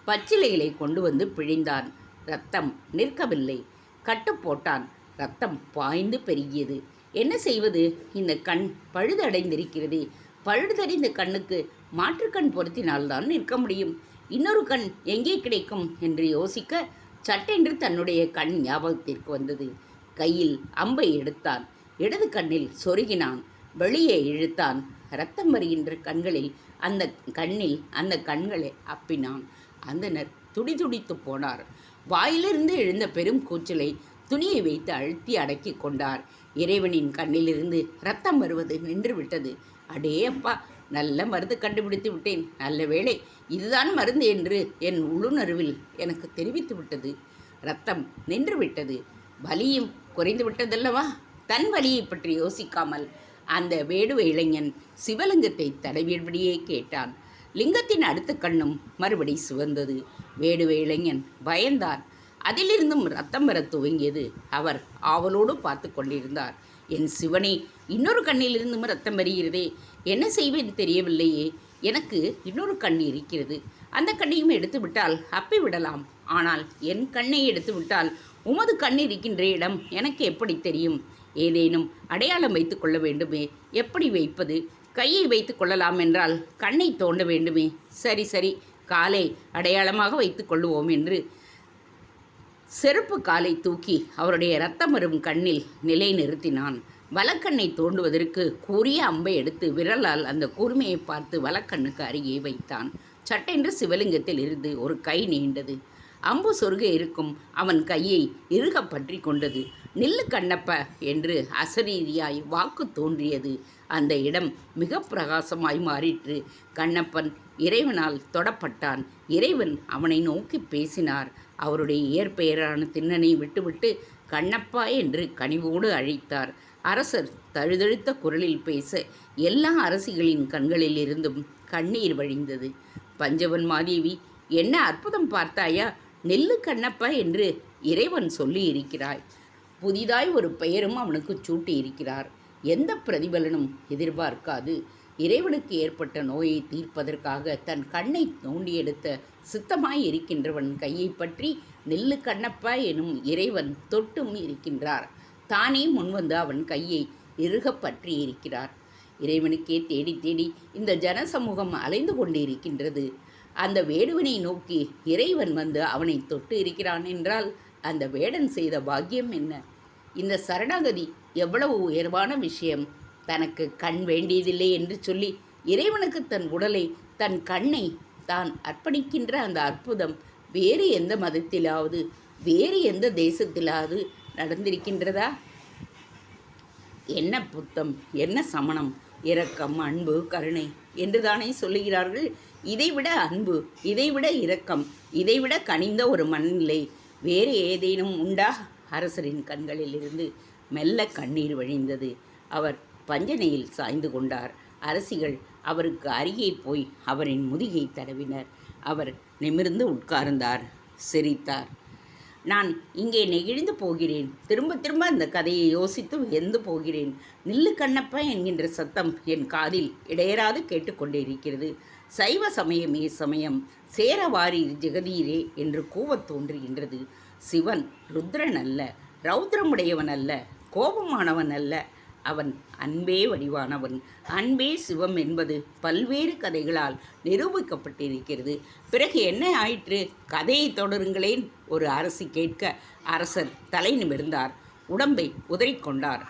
பச்சிலைகளை கொண்டு வந்து பிழிந்தான். இரத்தம் நிற்கவில்லை. கட்டு போட்டான். இரத்தம் பாய்ந்து பெருகியது. என்ன செய்வது? இந்த கண் பழுதடைந்திருக்கிறது. பழுதடைந்த கண்ணுக்கு மாற்றுக்கண் பொருத்தினால்தான் நிற்க முடியும். இன்னொரு கண் எங்கே கிடைக்கும் என்று யோசிக்க சட்டென்று தன்னுடைய கண் ஞாபகத்திற்கு வந்தது. கையில் அம்பை எடுத்தான். இடது கண்ணில் சொருகினான். வெளியே இழுத்தான். இரத்தம் வருகின்ற கண்களில் அந்த கண்களை அப்பினான். அந்தனர் துடிதுடித்து போனார். வாயிலிருந்து எழுந்த பெரும் கூச்சலை துணியை வைத்து அழுத்தி அடக்கி கொண்டார். இறைவனின் கண்ணிலிருந்து இரத்தம் வருவது நின்று விட்டது. அடே அப்பா, நல்ல மருந்து கண்டுபிடித்து விட்டேன். நல்ல வேளை, இதுதான் மருந்து என்று என் உள்ளுணர்வில் எனக்கு தெரிவித்து விட்டது. இரத்தம் நின்று விட்டது. வலியும் குறைந்து விட்டதல்லவா? தன் வலியை பற்றி யோசிக்காமல் அந்த வேடுவ இளைஞன் சிவலிங்கத்தை தடவியபடியே கேட்டான். லிங்கத்தின் அடுத்த கண்ணும் மறுபடி சிவந்தது. வேடுவ இளைஞன் பயந்தார். அதிலிருந்தும் ரத்தம் வர துவங்கியது. அவர் ஆவலோடு பார்த்து கொண்டிருந்தார். என் சிவனே, இன்னொரு கண்ணிலிருந்தும் ரத்தம் வருகிறதே, என்ன செய்வேன் தெரியவில்லையே. எனக்கு இன்னொரு கண் இருக்கிறது. அந்த கண்ணையும் எடுத்து விட்டால் அப்பி விடலாம். ஆனால் என் கண்ணை எடுத்து விட்டால் உமது கண் இருக்கின்ற இடம் எனக்கு எப்படி தெரியும்? ஏதேனும் அடையாளம் வைத்து கொள்ள வேண்டுமே. எப்படி வைப்பது? கையை வைத்து கொள்ளலாம் என்றால் கண்ணை தோண்ட வேண்டுமே. சரி சரி, காலை அடையாளமாக வைத்து கொள்ளுவோம் என்று செருப்பு காலை தூக்கி அவருடைய இரத்தம் வரும் கண்ணில் நிலை நிறுத்தினான். வலக்கண்ணை தோண்டுவதற்கு கூரிய அம்பை எடுத்து விரலால் அந்த கூர்மையை பார்த்து வலக்கண்ணுக்கு அருகே வைத்தான். சட்டென்று சிவலிங்கத்தில் இருந்து ஒரு கை நீண்டது. அம்பு சொருக இருக்கும் அவன் கையை இறுக பற்றி கொண்டது. நில்லு கண்ணப்ப என்று அசரீரியாய் வாக்கு தோன்றியது. அந்த இடம் மிக பிரகாசமாய் மாறிற்று. கண்ணப்பன் இறைவனால் தொடப்பட்டான். இறைவன் அவனை நோக்கி பேசினார். அவருடைய இயற்பெயரான திண்ணனை விட்டுவிட்டு கண்ணப்பா என்று கனிவோடு அழைத்தார். அரசர் தழுதழுத்த குரலில் பேச எல்லா அரசிகளின் கண்களில் இருந்தும் கண்ணீர் வழிந்தது. பஞ்சவன் மாதேவி, என்ன அற்புதம் பார்த்தாயா? நெல்லு கண்ணப்பா என்று இறைவன் சொல்லி இருக்கிறாய். புதிதாய் ஒரு பெயரும் அவனுக்கு சூட்டி இருக்கிறார். எந்த பிரதிபலனும் எதிர்பார்க்காது இறைவனுக்கு ஏற்பட்ட நோயை தீர்ப்பதற்காக தன் கண்ணை தோண்டி எடுத்த சித்தமாய் இருக்கின்றவன் கையை பற்றி நெல்லு கண்ணப்பா எனும் இறைவன் தொட்டும் இருக்கின்றார். தானே முன்வந்து அவன் கையை இறுக பற்றி இருக்கிறார். இறைவனுக்கே தேடி தேடி இந்த ஜனசமூகம் அலைந்து கொண்டு இருக்கின்றது. அந்த வேடுவனை நோக்கி இறைவன் வந்து அவனை தொட்டு இருக்கிறான் என்றால் அந்த வேடன் செய்த பாக்கியம் என்ன? இந்த சரணாகதி எவ்வளவு உயர்வான விஷயம்! தனக்கு கண் வேண்டியதில்லை என்று சொல்லி இறைவனுக்கு தன் உடலை, தன் கண்ணை தான் அர்ப்பணிக்கின்ற அந்த அற்புதம் வேறு எந்த மதத்திலாவது, வேறு எந்த தேசத்திலாவது நடந்திருக்கின்றதா? என்ன புத்தம், என்ன சமணம், இரக்கம், அன்பு, கருணை என்று தானே சொல்லுகிறார்கள். இதைவிட அன்பு, இதைவிட இரக்கம், இதைவிட கனிந்த ஒரு மனநிலை வேறு ஏதேனும் உண்டா? அரசரின் கண்களிலிருந்து மெல்ல கண்ணீர் வழிந்தது. அவர் பஞ்சனையில் சாய்ந்து கொண்டார். அரசிகள் அவருக்கு அருகே போய் அவரின் முதுகை தடவினர். அவர் நிமிர்ந்து உட்கார்ந்தார். சிரித்தார். நான் இங்கே நெகிழ்ந்து போகிறேன். திரும்ப திரும்ப அந்த கதையை யோசித்து வியந்து போகிறேன். நில்லு கண்ணப்பா என்கின்ற சத்தம் என் காதில் இடையராது கேட்டுக்கொண்டிருக்கிறது. சைவ சமயமே சமயம், சேரவாரீர் ஜெகதீரே என்று கூவத் தோன்றுகின்றது. சிவன் ருத்ரன் அல்ல, ரௌத்ரமுடையவன் அல்ல, கோபமானவன் அல்ல. அவன் அன்பே வடிவானவன். அன்பே சிவம் என்பது பல்வேறு கதைகளால் நிரூபிக்கப்பட்டிருக்கிறது. பிறகு என்ன ஆயிற்று? கதையை தொடருங்களேன். ஒரு அரசி கேட்க அரசர் தலை நிமிர்ந்தார். உடம்பை உதறிக்கொண்டார்.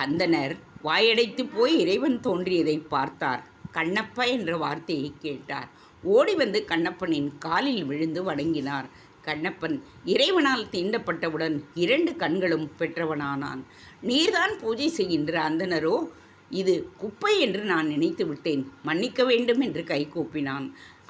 அந்தனர் வாயடைத்து போய் இறைவன் தோன்றியதை பார்த்தார். கண்ணப்பா என்ற வார்த்தையை கேட்டார். ஓடி வந்து கண்ணப்பனின் காலில் விழுந்து வணங்கினார். கண்ணப்பன் இறைவனால் தீண்டப்பட்டவுடன் 2 கண்களும் பெற்றவனானான். நீர்தான் பூஜை செய்கின்ற அந்தனரோ, இது குப்பை என்று நான் நினைத்து விட்டேன், மன்னிக்க வேண்டும் என்று கைகூப்பினான்.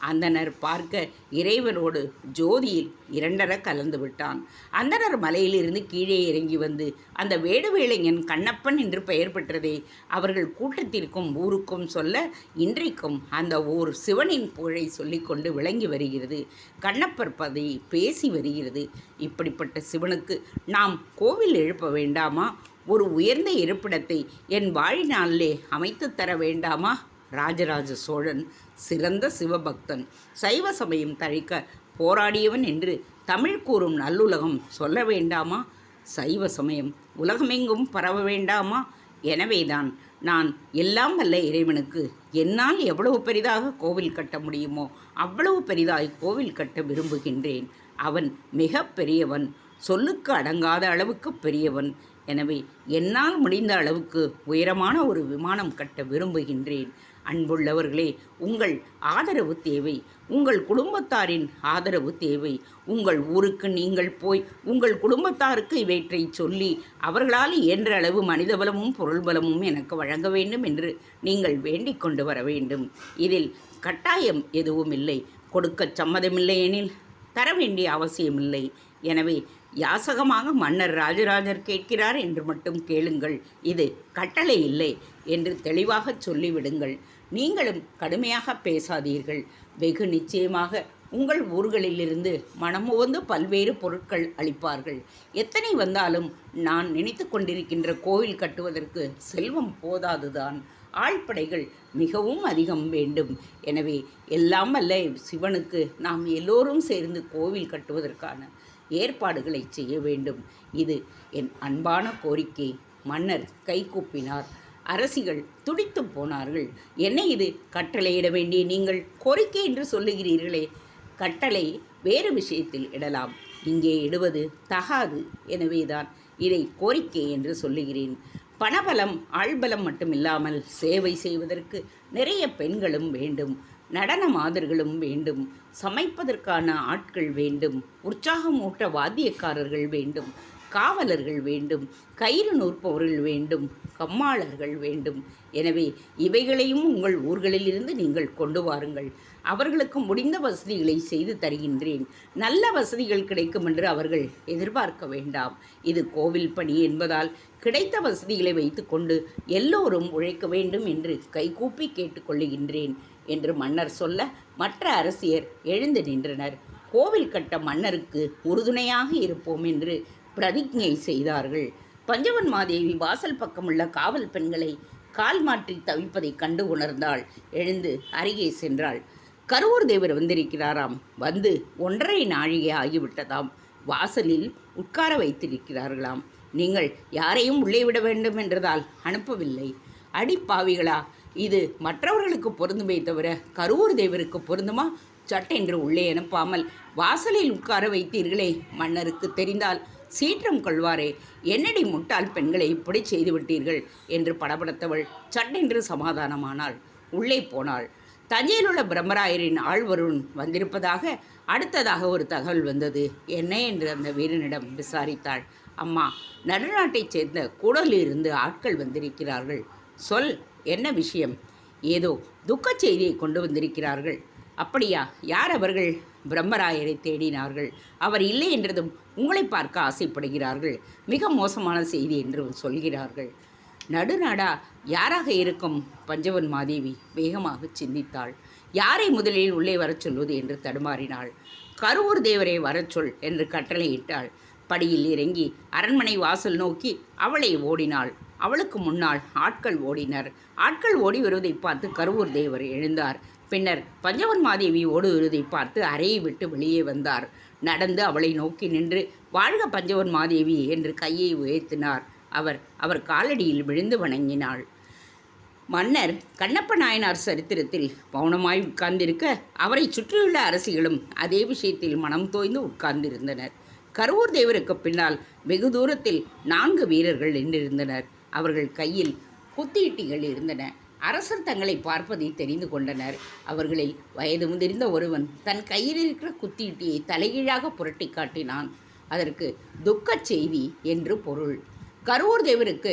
அந்தனர் பார்க்க இறைவனோடு ஜோதியில் 2 கலந்து விட்டான். அந்தனர் மலையிலிருந்து கீழே இறங்கி வந்து அந்த வேடுவேளைஞன் கண்ணப்பன் என்று பெயர் பெற்றதே அவர்கள் கூட்டத்திற்கும் ஊருக்கும் சொல்ல இன்றைக்கும் அந்த ஊர் சிவனின் புகழை சொல்லிக்கொண்டு விளங்கி வருகிறது. கண்ணப்பர் பதை பேசி வருகிறது. இப்படிப்பட்ட சிவனுக்கு நாம் கோவில் எழுப்ப வேண்டாமா? ஒரு உயர்ந்த இருப்பிடத்தை என் வாழ்நாளிலே அமைத்து தர வேண்டாமா? ராஜராஜ சோழன் சிறந்த சிவபக்தன், சைவ சமயம் தழைக்க போராடியவன் என்று தமிழ் கூறும் நல்லுலகம் சொல்ல வேண்டாமா? சைவ சமயம் உலகமெங்கும் பரவ வேண்டாமா? எனவேதான் நான் எல்லாம் வல்ல இறைவனுக்கு என்னால் எவ்வளவு பெரிதாக கோவில் கட்ட முடியுமோ அவ்வளவு பெரிதாய் கோவில் கட்ட விரும்புகின்றேன். அவன் மிக பெரியவன், சொல்லுக்கு அடங்காத அளவுக்கு பெரியவன். எனவே என்னால் முடிந்த அளவுக்கு உயரமான ஒரு விமானம் கட்ட விரும்புகின்றேன். அன்புள்ளவர்களே, உங்கள் ஆதரவு தேவை. உங்கள் குடும்பத்தாரின் ஆதரவு தேவை. உங்கள் ஊருக்கு நீங்கள் போய் உங்கள் குடும்பத்தாருக்கு இவற்றை சொல்லி அவர்களால் இயன்ற அளவு மனித பலமும் பொருள் பலமும் எனக்கு வழங்க வேண்டும் என்று நீங்கள் வேண்டிக் கொண்டு வர வேண்டும். இதில் கட்டாயம் எதுவும் இல்லை. கொடுக்க சம்மதமில்லை எனில் தர வேண்டிய அவசியமில்லை. எனவே யாசகமாக மன்னர் ராஜராஜர் கேட்கிறார் என்று மட்டும் கேளுங்கள். இது கட்டளை இல்லை என்று தெளிவாக சொல்லிவிடுங்கள். நீங்களும் கடுமையாக பேசாதீர்கள். வெகு நிச்சயமாக உங்கள் ஊர்களிலிருந்து மனமுவந்து பல்வேறு பொருட்கள் அளிப்பார்கள். எத்தனை வந்தாலும் நான் நினைத்து கொண்டிருக்கின்ற கோவில் கட்டுவதற்கு செல்வம் போதாதுதான். ஆழ்படைகள் மிகவும் அதிகம் வேண்டும். எனவே எல்லாம் அல்ல சிவனுக்கு நாம் எல்லோரும் சேர்ந்து கோவில் கட்டுவதற்கான ஏற்பாடுகளை செய்ய வேண்டும். இது என் அன்பான கோரிக்கை. மன்னர் கைகூப்பினார். அரசிகள் துடித்து போனார்கள். என்ன இது கட்டளையிட வேண்டிய நீங்கள் கோரிக்கை என்று சொல்லுகிறீர்களே? கட்டளை வேறு விஷயத்தில் இடலாம், இங்கே இடுவது தகாது. எனவேதான் இதை கோரிக்கை என்று சொல்லுகிறேன். பணபலம் ஆள்பலம் மட்டுமில்லாமல் சேவை செய்வதற்கு நிறைய பெண்களும் வேண்டும். நடன மாதர்களும் வேண்டும். சமைப்பதற்கான ஆட்கள் வேண்டும். உற்சாகமூட்ட வாத்தியக்காரர்கள் வேண்டும். காவலர்கள் வேண்டும். கயிறு நூற்பவர்கள் வேண்டும். கம்மாளர்கள் வேண்டும். எனவே இவைகளையும் உங்கள் ஊர்களிலிருந்து நீங்கள் கொண்டு வாருங்கள். அவர்களுக்கு முடிந்த வசதிகளை செய்து தருகின்றேன். நல்ல வசதிகள் கிடைக்கும் என்று அவர்கள் எதிர்பார்க்க வேண்டாம். இது கோவில் பணி என்பதால் கிடைத்த வசதிகளை வைத்துக்கொண்டு எல்லோரும் உழைக்க வேண்டும் என்று கைகூப்பி கேட்டுக்கொள்ளுகின்றேன் என்று மன்னர் சொல்ல மற்ற அரசியர் எழுந்து நின்றனர். கோவில் கட்ட மன்னருக்கு உறுதுணையாக இருப்போம் என்று பிரதிஜை செய்தார்கள். பஞ்சவன் மாதேவி வாசல் பக்கமுள்ள காவல் பெண்களை கால் மாற்றி தவிப்பதைக் கண்டு உணர்ந்தாள். எழுந்து அருகே சென்றாள். கருவூர் தேவர் வந்திருக்கிறாராம். வந்து 1.5 நாழிகை ஆகிவிட்டதாம். வாசலில் உட்கார வைத்திருக்கிறார்களாம். நீங்கள் யாரையும் உள்ளே விட வேண்டும் என்றதால் அனுப்பவில்லை. அடிப்பாவிகளா, இது மற்றவர்களுக்கு பொருந்துமே தவிர கருவூர் தேவருக்கு பொருந்துமா? சட்டென்று உள்ளே அனுப்பாமல் வாசலில் உட்கார வைத்தீர்களே, மன்னருக்கு தெரிந்தால் சீற்றம் கொள்வாரே. என்னடி முட்டாள் பெண்களை இப்படி செய்துவிட்டீர்கள் என்று படபடத்தவள் சட்டென்று சமாதானமானாள். உள்ளே போனாள். தஞ்சையில் உள்ள பிரம்மராயரின் ஆழ்வருண் வந்திருப்பதாக அடுத்ததாக ஒரு தகவல் வந்தது. என்ன என்று அந்த வீரனிடம் விசாரித்தாள். அம்மா, நடுநாட்டைச் சேர்ந்த கூடலிலிருந்து ஆட்கள் வந்திருக்கிறார்கள். சொல், என்ன விஷயம்? ஏதோ துக்கச் செய்தியை கொண்டு வந்திருக்கிறார்கள். அப்படியா? யார் அவர்கள்? பிரம்மராயரை தேடினார்கள். அவர் இல்லை என்றதும் உங்களை பார்க்க ஆசைப்படுகிறார்கள். மிக மோசமான செய்தி என்று சொல்கிறார்கள். நடுநாடா? யாராக இருக்கும்? பஞ்சவன் மாதேவி வேகமாக சிந்தித்தாள். யாரை முதலில் உள்ளே வரச் சொல்வது என்று தடுமாறினாள். கருவூர் தேவரை வரச் சொல் என்று கட்டளையிட்டாள். படியில் இறங்கி அரண்மனை வாசல் நோக்கி அவளை ஓடினாள். அவளுக்கு முன்னால் ஆட்கள் ஓடினர். ஆட்கள் ஓடி வருவதை பார்த்து கருவூர் தேவர் எழுந்தார். பின்னர் பஞ்சவன் மாதேவி ஓடுவதை பார்த்து அறையை விட்டு வெளியே வந்தார். நடந்து அவளை நோக்கி நின்று வாழ்க பஞ்சவன் மாதேவி என்று கையை உயர்த்தினார். அவர் காலடியில் விழுந்து வணங்கினாள். மன்னர் கண்ணப்ப நாயனார் சரித்திரத்தில் மௌனமாய் உட்கார்ந்திருக்க அவரை சுற்றியுள்ள அரசிகளும் அதே விஷயத்தில் மனம் தோய்ந்து உட்கார்ந்திருந்தனர். கருவூர் தேவருக்கு பின்னால் வெகு தூரத்தில் 4 வீரர்கள் நின்றிருந்தனர். அவர்கள் கையில் குத்தியிட்டிகள் இருந்தன. அரசர் தங்களை பார்ப்பதை தெரிந்து கொண்டனர். அவர்களில் வயது முதிர்ந்த ஒருவன் தன் கையில் இருக்கிற குத்தியிட்டியை தலைகீழாக புரட்டி காட்டினான். அதற்கு துக்கச் செய்தி என்று பொருள். கருவூர் தேவருக்கு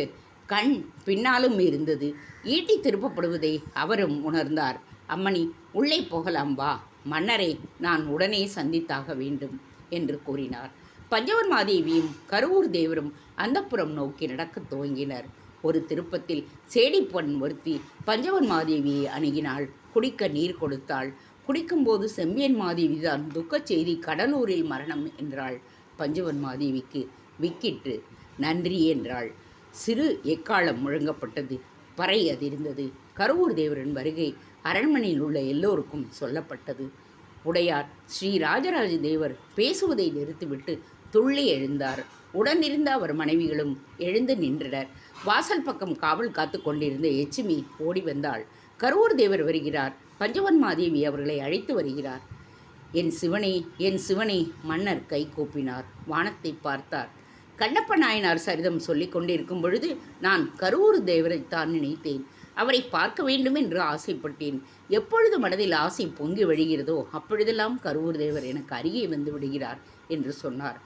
கண் பின்னாலும் இருந்தது. ஈட்டி திருப்பப்படுவதை அவரும் உணர்ந்தார். அம்மணி, உள்ளே போகலாம் வா. மன்னரை நான் உடனே சந்தித்தாக வேண்டும் என்று கூறினார். பஞ்சவன் மாதேவியும் கருவூர் தேவரும் அந்தப்புறம் நோக்கி நடக்கத் துவங்கினர். ஒரு திருப்பத்தில் சேடிப்பொன் ஒருத்தி பஞ்சவன் மாதேவியை அணுகினாள். குடிக்க நீர் கொடுத்தாள். குடிக்கும்போது செம்பியன் மாதேவி தான் துக்கச் செய்தி, கடலூரில் மரணம் என்றாள். பஞ்சவன் மாதேவிக்கு விக்கிட்டு நன்றி என்றாள். சிறு எக்காலம் முழங்கப்பட்டது. பறை அதிர்ந்தது. கருவூர் தேவரின் வருகை அரண்மனையில் உள்ள எல்லோருக்கும் சொல்லப்பட்டது. உடையார் ஸ்ரீ ராஜராஜ தேவர் பேசுவதை நிறுத்திவிட்டு துள்ளி எழுந்தார். உடனிருந்த அவர் மனைவிகளும் எழுந்து நின்றனர். வாசல் பக்கம் காவல் காத்து கொண்டிருந்த எச்சிமி ஓடி வந்தாள். கருவூர் தேவர் வருகிறார். பஞ்சவன் மாதேவி அவர்களை அழைத்து வருகிறார். என் சிவனே, என் சிவனே! மன்னர் கை கூப்பினார். வானத்தை பார்த்தார். கண்ணப்ப நாயனார் சரிதம் சொல்லிக் கொண்டிருக்கும் பொழுது நான் கருவூர் தேவரைத்தான் நினைத்தேன். அவரை பார்க்க வேண்டும் என்று ஆசைப்பட்டேன். எப்பொழுது மனதில் ஆசை பொங்கி வழிகிறதோ அப்பொழுதெல்லாம் கருவூர் தேவர் எனக்கு அருகே வந்து விடுகிறார் என்று சொன்னார்.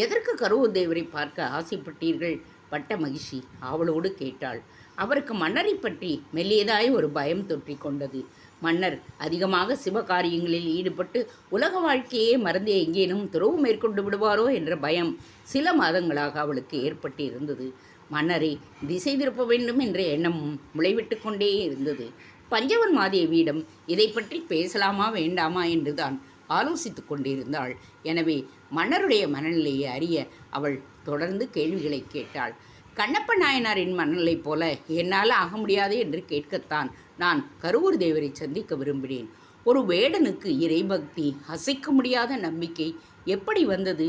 எதற்கு கருவூர் தேவரை பார்க்க ஆசைப்பட்டீர்கள்? பட்ட மகிழ்ச்சி அவளோடு கேட்டாள். அவருக்கு மன்னரை பற்றி மெல்லியதாய் ஒரு பயம் தொற்றிக் கொண்டது. மன்னர் அதிகமாக சிவகாரியங்களில் ஈடுபட்டு உலக வாழ்க்கையே மறந்து எங்கேனும் துறவு மேற்கொண்டு விடுவாரோ என்ற பயம் சில மாதங்களாக அவளுக்கு ஏற்பட்டு இருந்தது. மன்னரை திசை திருப்ப வேண்டும் என்ற எண்ணமும் முளைவிட்டு கொண்டே இருந்தது. பஞ்சவன் மாதேவியிடம் இதை பற்றி பேசலாமா வேண்டாமா என்றுதான் ஆலோசித்து கொண்டிருந்தாள். எனவே மன்னருடைய மனநிலையை அறிய அவள் தொடர்ந்து கேள்விகளை கேட்டாள். கண்ணப்ப நாயனாரின் மனநிலை போல என்னால் ஆக முடியாது என்று கேட்கத்தான் நான் கருவூர் தேவரை சந்திக்க விரும்பினேன். ஒரு வேடனுக்கு இறைபக்தி, அசைக்க முடியாத நம்பிக்கை எப்படி வந்தது?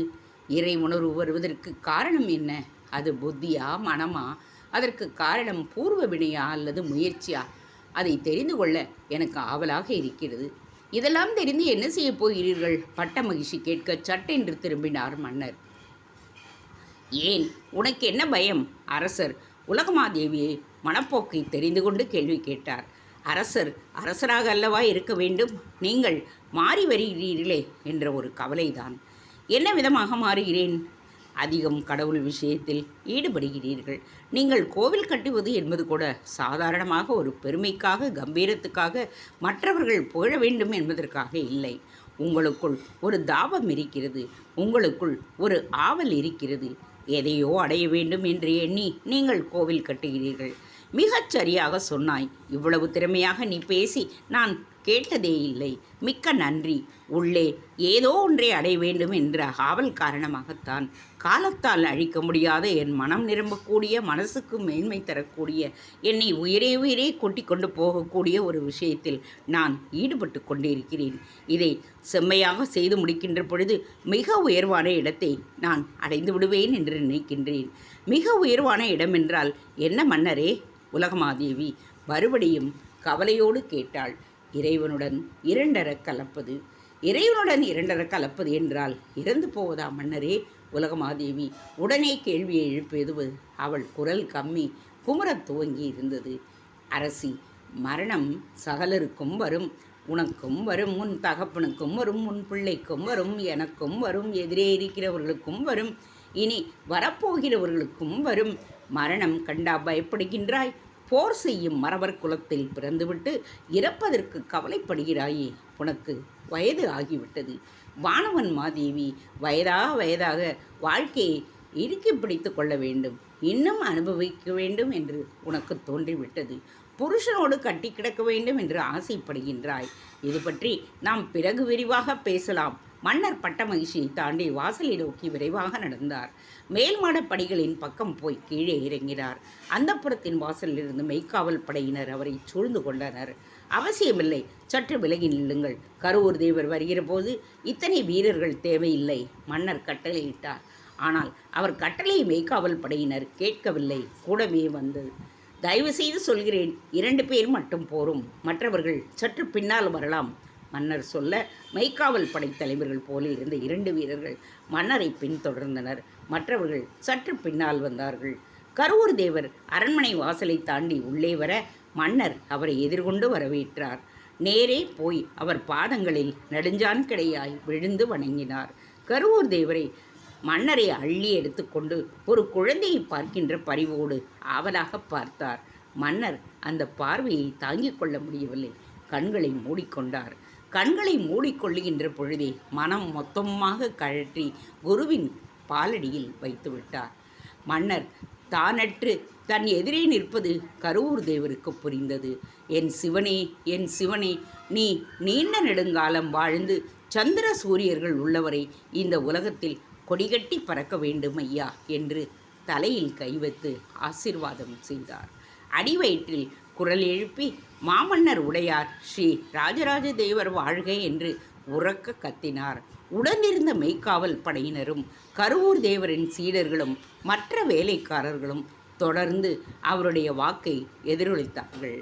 இறை உணர்வு வருவதற்கு காரணம் என்ன? அது புத்தியா, மனமா? அதற்கு காரணம் பூர்வ வினையா அல்லது முயற்சியா? அதை தெரிந்து கொள்ள எனக்கு ஆவலாக இருக்கிறது. இதெல்லாம் தெரிந்து என்ன செய்ய போகிறீர்கள்? பட்ட மகிழ்ச்சி கேட்க சட்டென்று திரும்பினார் மன்னர். ஏன், உனக்கு என்ன பயம்? அரசர் உலகமாதேவியை மனப்போக்கை தெரிந்து கொண்டு கேள்வி கேட்டார். அரசர் அரசராக அல்லவா இருக்க வேண்டும்? நீங்கள் மாறி வருகிறீர்களே என்ற ஒரு கவலைதான். என்ன விதமாக மாறுகிறேன்? அதிகம் கடவுள் விஷயத்தில் ஈடுபடுகிறீர்கள். நீங்கள் கோவில் கட்டுவது என்பது கூட சாதாரணமாக ஒரு பெருமைக்காக, கம்பீரத்துக்காக, மற்றவர்கள் புகழ வேண்டும் என்பதற்காக இல்லை. உங்களுக்குள் ஒரு தாபம் இருக்கிறது. உங்களுக்குள் ஒரு ஆவல் இருக்கிறது. எதையோ அடைய வேண்டும் என்று எண்ணி நீங்கள் கோவில் கட்டுகிறீர்கள். மிகச் சரியாக சொன்னாய். இவ்வளவு திறமையாக நீ பேசி நான் கேட்டதே இல்லை. மிக்க நன்றி. உள்ளே ஏதோ ஒன்றை அடைய வேண்டும் என்ற ஆவல் காரணமாகத்தான் காலத்தால் அழிக்க முடியாத என் மனம் நிரம்பக்கூடிய, மனசுக்கு மேன்மை தரக்கூடிய, என்னை உயிரே உயிரே கொட்டி கொண்டு போகக்கூடிய ஒரு விஷயத்தில் நான் ஈடுபட்டு கொண்டிருக்கிறேன். இதை செம்மையாக செய்து முடிக்கின்ற பொழுது மிக உயர்வான இடத்தை நான் அடைந்து விடுவேன் என்று நினைக்கின்றேன். மிக உயர்வான இடம் என்றால் என்ன மன்னரே? உலகமாதேவி மறுபடியும் கவலையோடு கேட்டாள். இறைவனுடன் இரண்டர கலப்பது. இறைவனுடன் இரண்டர கலப்பது என்றால் இறந்து போவதா மன்னரே? உலகமாதேவி உடனே கேள்வியை எழுப்பியது. அவள் குரல் கம்மி குமரத் துவங்கி இருந்தது. அரசி, மரணம் சகலருக்கும் வரும். உனக்கும் வரும், உன் தகப்பனுக்கும் வரும், உன் பிள்ளைக்கும் வரும், எனக்கும் வரும், எதிரே இருக்கிறவர்களுக்கும் வரும், இனி வரப்போகிறவர்களுக்கும் வரும். மரணம் கண்டா பயப்படுகின்றாய்? போர் செய்யும் மறவர் குலத்தில் பிறந்துவிட்டு இறப்பதற்கு கவலைப்படுகிறாயே? உனக்கு வயது ஆகிவிட்டது. வானவன் மாதேவி வயதாக வாழ்க்கையை இறுக்கி பிடித்து கொள்ள வேண்டும், இன்னும் அனுபவிக்க வேண்டும் என்று உனக்கு தோன்றிவிட்டது. புருஷனோடு கட்டி கிடக்க வேண்டும் என்று ஆசைப்படுகின்றாய். இது பற்றி நாம் பிறகு விரிவாக பேசலாம். மன்னர் பட்ட மகிழ்ச்சியை தாண்டி வாசலை நோக்கி விரைவாக நடந்தார். மேல்மாட படிகளின் பக்கம் போய் கீழே இறங்கினார். அந்தப்புறத்தின் வாசலிலிருந்து மெய்க்காவல் படையினர் அவரை சூழ்ந்து கொண்டனர். அவசியமில்லை, சற்று விலகி நில்லுங்கள். கருவூர் தேவர் வருகிற போது இத்தனை வீரர்கள் தேவையில்லை, மன்னர் கட்டளையிட்டார். ஆனால் அவர் கட்டளையை மெய்க்காவல் படையினர் கேட்கவில்லை. கூடவே வந்தது. தயவு செய்து சொல்கிறேன், 2 பேர் மட்டும் போரும், மற்றவர்கள் சற்று பின்னால் வரலாம். மன்னர் சொல்ல மெய்க்காவல் படைத்தலைவர்கள் போல இருந்த 2 வீரர்கள் மன்னரை பின்தொடர்ந்தனர். மற்றவர்கள் சற்று பின்னால் வந்தார்கள். கருவூர் தேவர் அரண்மனை வாசலை தாண்டி உள்ளே வர மன்னர் அவரை எதிர்கொண்டு வரவேற்றார். நேரே போய் அவர் பாதங்களில் நெடுஞ்சான் கிடையாய் விழுந்து வணங்கினார். கருவூர் தேவரை மன்னரை அள்ளி எடுத்துக்கொண்டு ஒரு குழந்தையை பார்க்கின்ற பரிவோடு ஆவலாக பார்த்தார். மன்னர் அந்த பார்வையை தாங்கிக் கொள்ள முடியவில்லை. கண்களை மூடிக்கொண்டார். கண்களை மூடிக்கொள்ளுகின்ற பொழுதே மனம் மொத்தமாக கழற்றி குருவின் பாலடியில் வைத்து விட்டார். மன்னர் தானற்று தன் எதிரே நிற்பது கருவூர் தேவருக்கு புரிந்தது. என் சிவனே, என் சிவனே, நீ நீண்ட நெடுங்காலம் வாழ்ந்து சந்திர சூரியர்கள் உள்ளவரை இந்த உலகத்தில் கொடிகட்டி பறக்க வேண்டும் ஐயா என்று தலையில் கை வைத்து ஆசீர்வாதம் செய்தார். அடிவயிற்றில் குரல் எழுப்பி மாமன்னர் உடையார் ஸ்ரீ ராஜராஜ தேவர் வாழ்க என்று உரக்க கத்தினார். உடனிருந்த மெய்க்காவல் படையினரும் கருவூர் தேவரின் சீடர்களும் மற்ற வேலைக்காரர்களும் தொடர்ந்து அவருடைய வாக்கை எதிரொலித்தார்கள்.